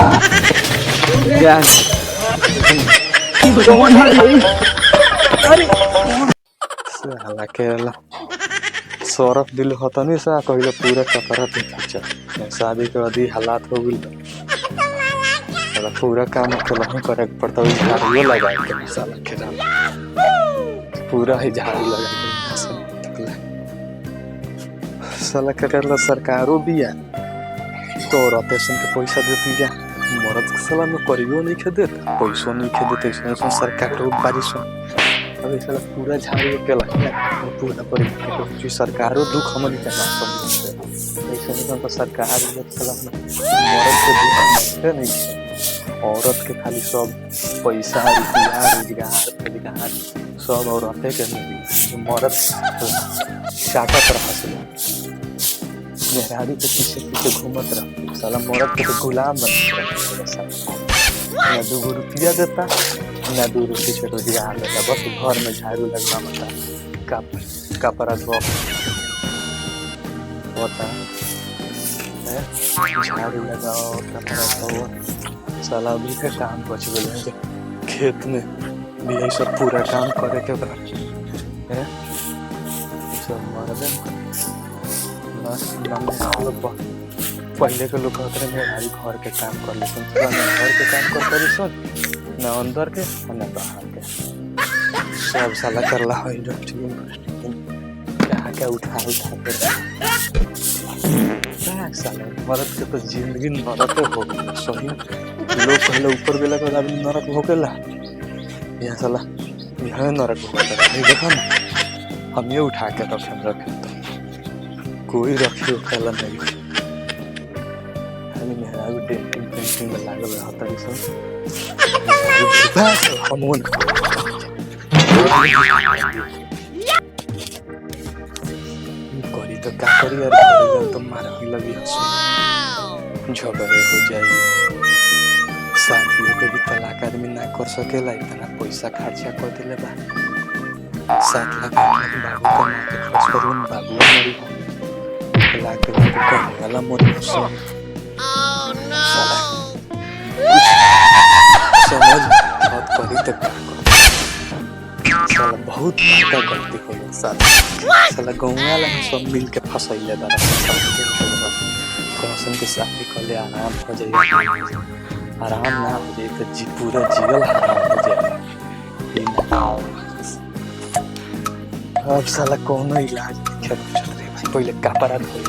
क्या साला केरला सौरभ दिल होता नहीं सा कहले पूरा कपड़ा पे खींचा शादी के बाद हालात हो गई साला पूरा काम अकेला ही करे पड़ता है झाड़ू लगा के साला केरला पूरा ही झाड़ू लगा के साला केरला सरकारों भी है तो रोटेशन के पैसा देती है मरद के साला में करियो नहीं खे देता पैसों नहीं खे देते इसमें सरकार बारिश अब साला पूरा झाड़ू के लगे पूरा पर सरकारों दुख हमन के ना समझते ऐसे तो सरकार साला मरद के दुख नहीं औरत के खाली सब पैसा रुपया रोजगार सब औरतें के नहीं मरद चाटत रहा मेहरारी के पीछे पीछे घूमत रहा साला मरद के तो गुलाम बन ना 2 रुपया देता ना 2 रुपये से रोजगार देता बस घर में झाड़ू लगना होता कपड़ा धो होता है झाड़ू लगाओ कपड़ा धो साला अभी का काम बच गए खेत में भी यही सब पूरा काम करे के बाद है सब मर्द पहले के लोग कहते हैं मेहरारू घर के काम कर लेकिन घर के काम कर करी सब ना अंदर के और ना बाहर के सब साला करला है क्या क्या उठा के साला मरद के तो जिंदगी नरक हो गई सही लोग पहले ऊपर गेला के आदमी नरक हो गेला यहाँ साला यहाँ नरक हो गया देखो ना हम ये उठा के रखे तो कोई रखे उठाला नहीं खाली मेहरारू पेंटिंग में लागल रहता है सब हमन करी तो क्या करी यार तो मारा ही लगी झगड़े हो जाए साथियों के भी तलाक आदमी ना कर सकेला इतना पैसा खर्चा कर दिले बा 7 लाख 8 लाख बाबू कमा के खर्च करूँ बाबू मरी लाके करने वाला मोरी समझ बहुत करी तक साला बहुत बड़का गलती हो साला गाँव वाला सब मिल के फंसैले बारा कसम के शादी कर ले आराम हो जाए आराम ना हो जाए तो पूरा जीवन हराम हो जाए अब साला कोनो इलाज नहीं पहले कपड़ा धोई